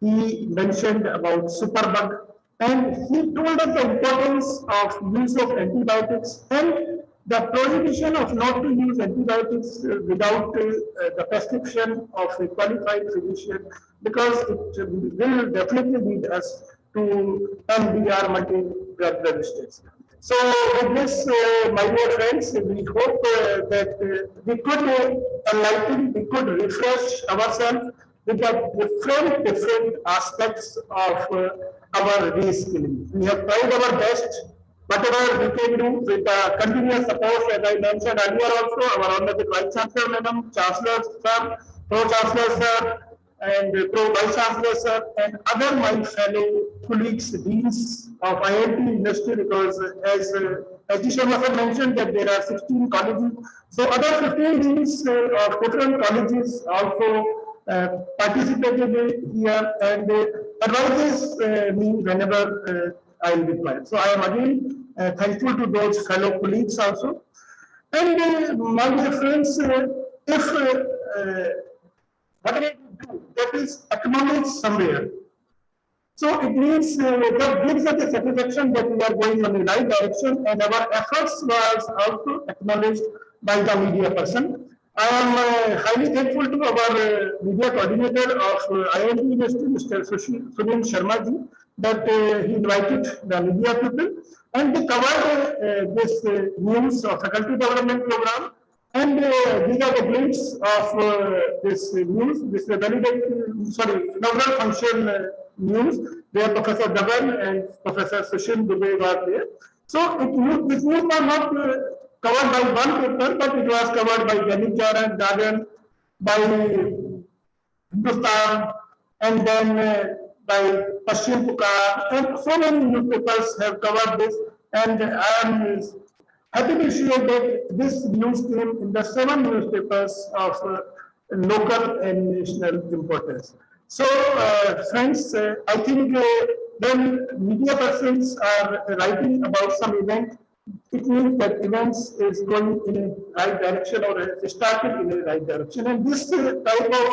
S4: He mentioned about superbug, and he told us the importance of use of antibiotics and the prohibition of not to use antibiotics without the prescription of a qualified physician, because it will definitely lead us to MDR, multi-drug resistance. So with this, my dear friends, we hope that we could enlighten, we could refresh ourselves with the different aspects of our reskilling. We have tried our best, whatever we can do with the continuous support, as I mentioned earlier also, our Honorable Vice Chancellor Madam, Chancellor Sir, Pro-Chancellor Sir, and Pro-Vice Chancellor Sir, and other my fellow colleagues, deans of IIMT University, because as S.D. Sharma Sir mentioned that there are 16 colleges, so other 15 deans of different colleges also participated here and advises me whenever I am required. So I am again thankful to those fellow colleagues also. And my dear friends, if whatever we do, that is acknowledged somewhere. So it means that gives us a satisfaction that we are going in the right direction, and our efforts was also acknowledged by the media person. I am highly thankful to our media coordinator of IIMT University, Mr. Sunil Sharma ji, that he invited the media people, and they covered this news of faculty development program. And these are the glimpses of this news, this inaugural function news, where Professor Dhawan and Professor Sushil Dubey were there. So this news was not covered by one paper, but it was covered by Dainik Jagan, by Hindustan, and then by Paschim Pukar, and so many newspapers have covered this. And I am happy to share that this news came in the 7 newspapers of local and national importance. So, friends, I think when media persons are writing about some event, it means that events is going in a right direction or has started in a right direction. And this type of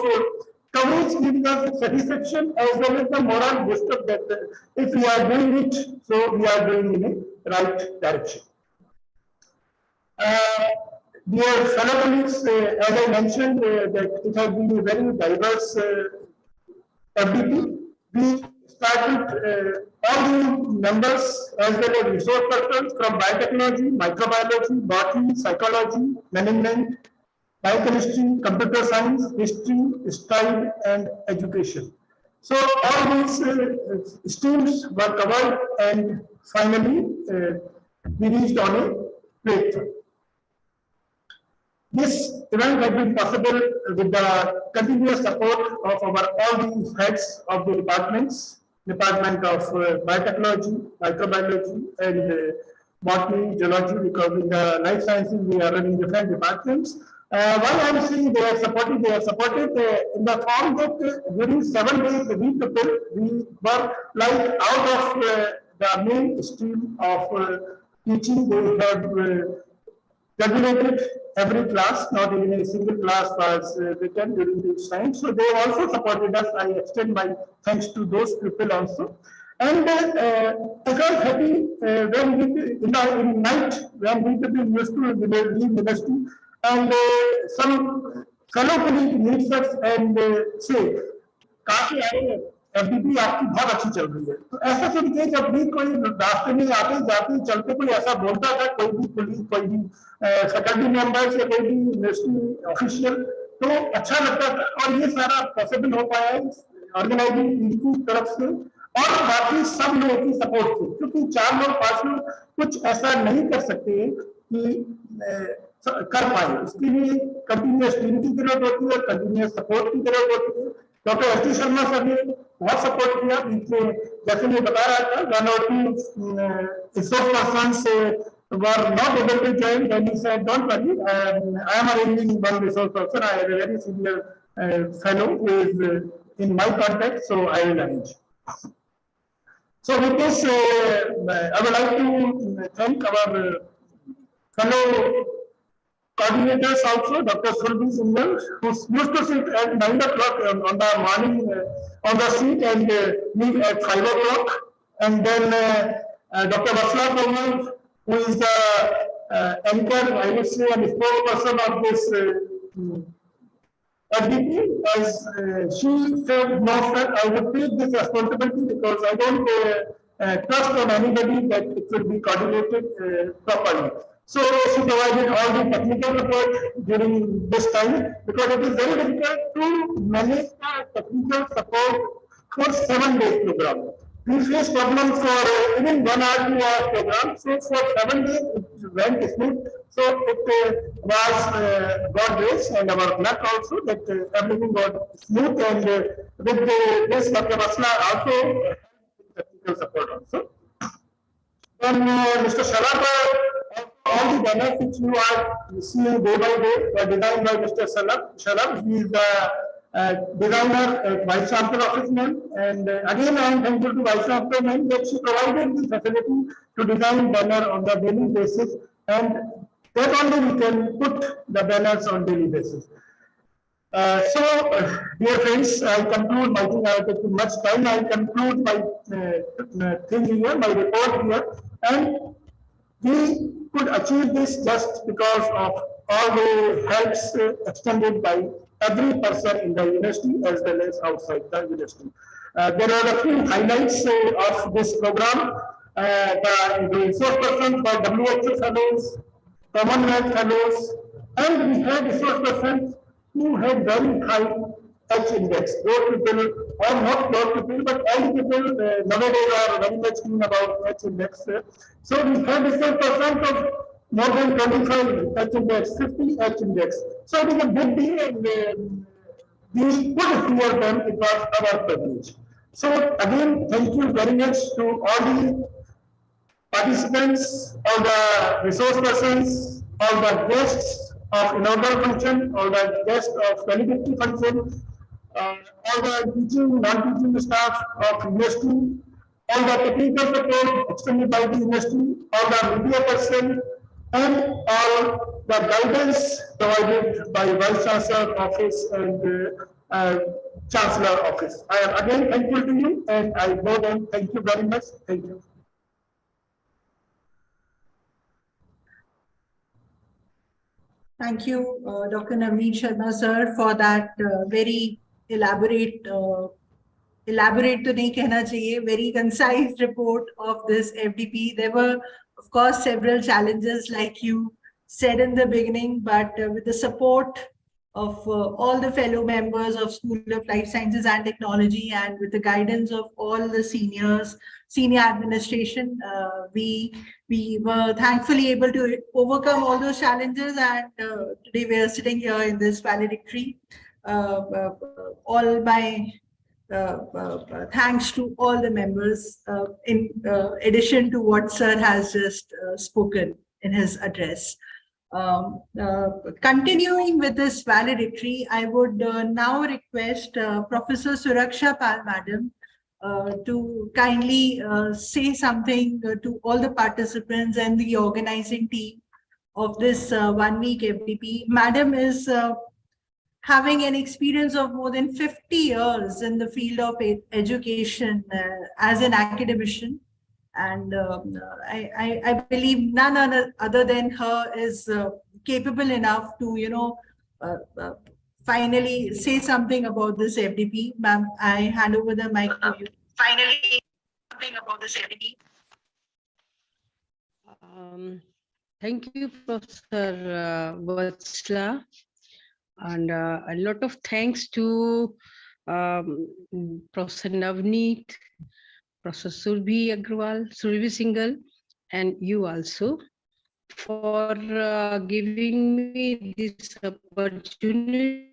S4: coverage gives us satisfaction as well as the moral booster that if we are doing it, so we are doing in a right direction. Dear fellow colleagues, as I mentioned, that it has been a very diverse FDP. We started all the members as well as resource persons from biotechnology, microbiology, botany, psychology, management, biochemistry, computer science, history, style, and education. So all these streams were covered, and finally we reached on a breakthrough. This event has been possible with the continuous support of all the heads of the departments, Department of Biotechnology, Microbiology, and Botany, Geology, because in the life sciences we are running different departments. While I am saying they are supported in the form that during 7 days we were like out of the main stream of teaching. They have regulated every class, not even a single class was written during this time. So they also supported us. I extend my thanks to those people also. And I was happy when we, in night, when we used to leave university, and some fellow colleague meets us and say, काफी आए FDP आपकी बहुत अच्छी चल रही है। तो ऐसा सुनके जब भी कोई रास्ते में आते जाते चलते कोई ऐसा बोलता था, कोई भी पुलिस, कोई भी फैकल्टी मेंबर्स या कोई भी यूनिवर्सिटी ऑफिशियल, तो अच्छा लगता था। और ये सारा पॉसिबल हो पाया है ऑर्गेनाइजिंग की तरफ से और बाकी सब लोगों की सपोर्ट से, क्योंकि 4 लोग 5 लोग कुछ ऐसा नहीं कर सकते कि कर पाए। इसके लिए कंटिन्यूअस टीम की जरूरत होती है, कंटिन्यूअस सपोर्ट की जरूरत होती है। Doctor S T Sharma sir ने बहुत सपोर्ट किया। जैसे मैं बता रहा था, 1 or 2 resource persons were not able to join. Then he said, "Don't worry, I am arranging one resource person. I have a very senior fellow who is in my contact, so I will arrange." So with this, I would like to thank our fellow coordinators also, Dr. Sulbi Singhal, who used to sit at 9 o'clock on the morning on the seat and leave at 5 o'clock. And then Dr. Vatsala, Tomar, who is the anchor, I would say, and spokesperson of this FDP, as she said, "No, sir, I would take this responsibility because I don't trust on anybody that it will be coordinated properly." So she provided all the technical support during this time, because it is very difficult to manage the technical support for 7 days program. We face problems for even 1 hour, 2 hour program. So for 7 days it went smooth. So it was God grace and our luck also that everything got smooth, and with this Dr. Vatsala also technical support also. Then Mr. Shalapa, all the banners which you are seeing day by day were designed by Mr. Shalab. He is the designer at Vice Chancellor Office Ma'am. And again, I am thankful to Vice Chancellor Ma'am that she provided the facility to design banner on the daily basis, and that only we can put the banners on daily basis. Dear friends, I conclude my thing. I will take too much time. I conclude my thing here, my report here, and we could achieve this just because of all the helps extended by every person in the university as well as outside the university. There are a few highlights of this program. The resource persons for WHO fellows, Commonwealth fellows, and we had resource persons who had very high H index. Those people, or not those people, but all the people nowadays are very much keen about H index. So we had research persons of more than 25 H index, 50 H index. So it is a big deal, and we could hear them. It was our privilege. So again, thank you very much to all the participants, all the resource persons, all the guests of inaugural function, all the guests of valedictory function, all the teaching, non-teaching staff of university, all the technical support extended by the university, all the media person, and all the guidance provided by Vice Chancellor Office and Chancellor Office. I am again thankful to you, and I bow down. Thank you very much. Thank you.
S5: Thank you, Dr. Navneet Sharma, sir, for that very elaborate to nahi kehna chahiye, very concise report of this FDP. There were, of course, several challenges, like you said in the beginning, but with the support of all the fellow members of School of Life Sciences and Technology, and with the guidance of all the senior administration, we were thankfully able to overcome all those challenges, and today we are sitting here in this valedictory. All my thanks to all the members, in addition to what sir has just spoken in his address. Continuing with this valedictory, I would now request Professor Suraksha Pal Madam to kindly say something to all the participants and the organizing team of this 1 week FDP. Madam is having an experience of more than 50 years in the field of education as an academician. And I believe none other than her is capable enough to, finally say something about this FDP. Ma'am, I hand over the mic to you. Finally, something about this FDP.
S3: Thank you, Professor Vatsala, and a lot of thanks to Professor Navneet, Professor Surbhi Singhal, and you also for giving me this opportunity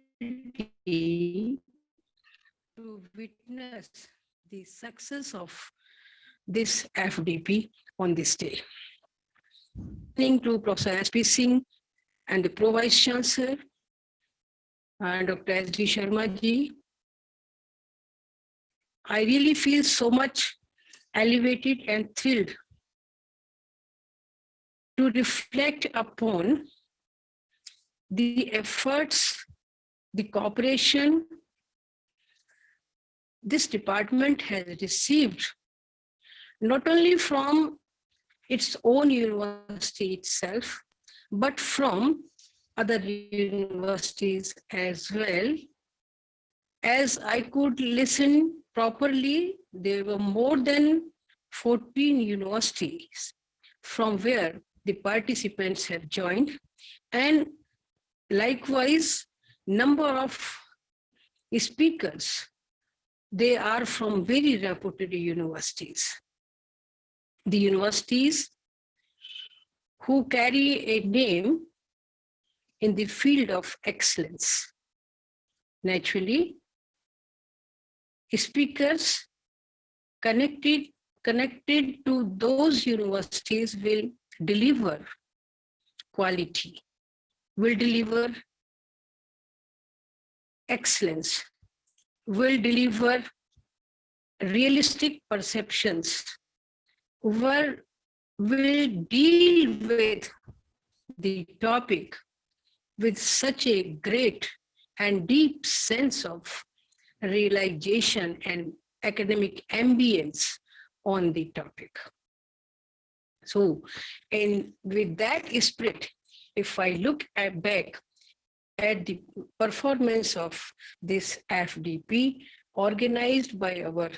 S3: to witness the success of this FDP on this day. Thank to Professor S.P. Singh and the Pro-Vice Chancellor and Dr. S.D. Sharma ji. I really feel so much elevated and thrilled to reflect upon the efforts, the cooperation this department has received, not only from its own university itself, but from other universities as well. As I could listen properly, there were more than 14 universities from where the participants have joined, and likewise, number of speakers, they are from very reputed universities. The universities who carry a name in the field of excellence. Naturally, speakers connected to those universities will deliver quality, will deliver excellence, will deliver realistic perceptions, will deal with the topic with such a great and deep sense of realization and academic ambience on the topic. So, and with that spirit, if I look back at the performance of this FDP organized by our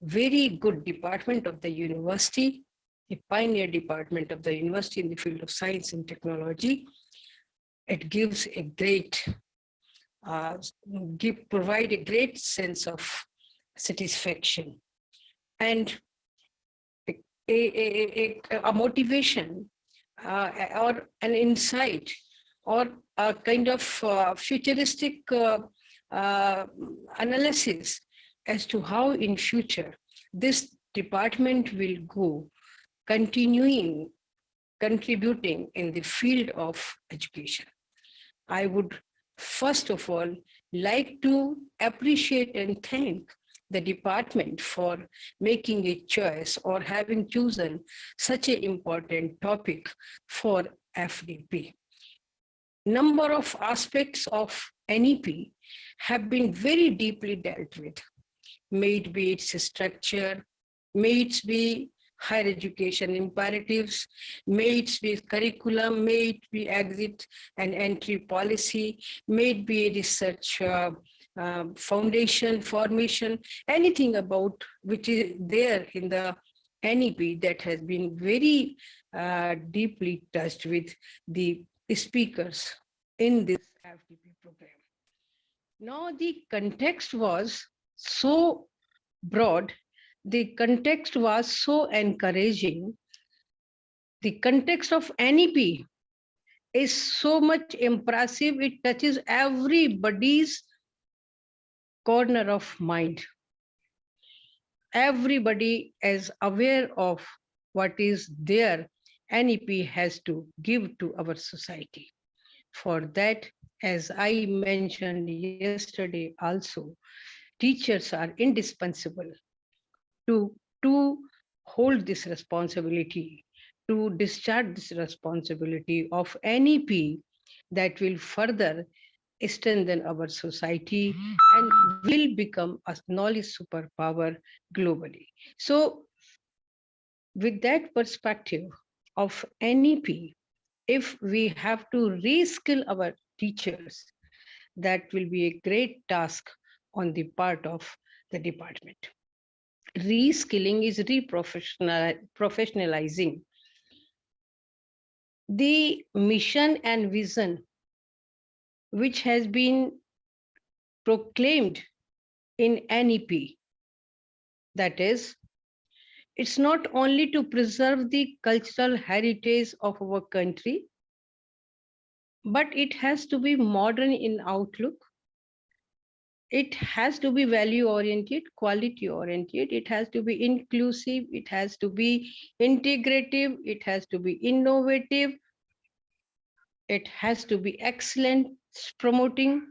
S3: very good department of the university, a pioneer department of the university in the field of science and technology, it gives a great, provide a great sense of satisfaction and a motivation or an insight or a kind of futuristic analysis as to how in future this department will go, contributing in the field of education. I would first of all like to appreciate and thank the department for making a choice or having chosen such an important topic for FDP. Number of aspects of NEP have been very deeply dealt with, may it be its structure, may it be higher education imperatives, may it be curriculum, may it be exit and entry policy, may it be a research foundation, formation, anything about which is there in the NEP that has been very deeply touched with the speakers in this FDP program. Now the context was so broad, the context was so encouraging, the context of NEP is so much impressive, it touches everybody's corner of mind. Everybody is aware of what is there NEP has to give to our society. For that, as I mentioned yesterday also, teachers are indispensable to hold this responsibility, to discharge this responsibility of NEP that will further strengthen our society and will become a knowledge superpower globally. So with that perspective of NEP, if we have to reskill our teachers, that will be a great task on the part of the department. Reskilling is professionalizing. The mission and vision which has been proclaimed in NEP, that is, it's not only to preserve the cultural heritage of our country, but it has to be modern in outlook. It has to be value oriented, quality oriented, it has to be inclusive, it has to be integrative, it has to be innovative, it has to be excellent promoting.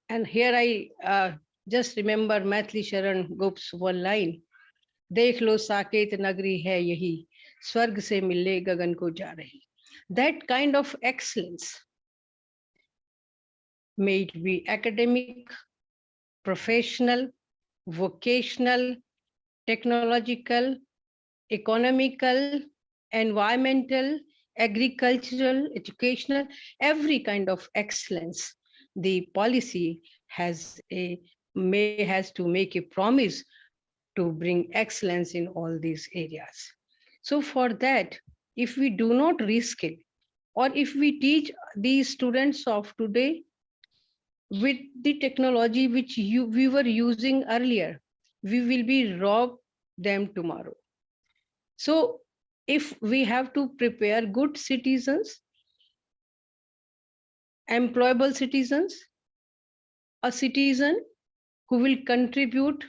S3: And here I just remember Maithili Sharan Gup's one line, देख लो साकेत नगरी है यही, स्वर्ग से मिले गगन को जा रही. That kind of excellence, may it be academic, professional, vocational, technological, economical, environmental, agricultural, educational, every kind of excellence, the policy has to make a promise to bring excellence in all these areas. So for that, if we do not reskill, or if we teach these students of today with the technology which we were using earlier, we will be robbed them tomorrow. So if we have to prepare good citizens, employable citizens, a citizen who will contribute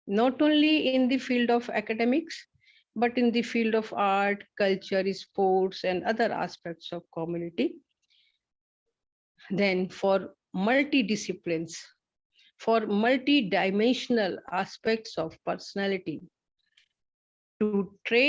S3: not only in the field of academics, but in the field of art, culture, sports, and other aspects of community, then for multidisciplines, for multidimensional aspects of personality, to train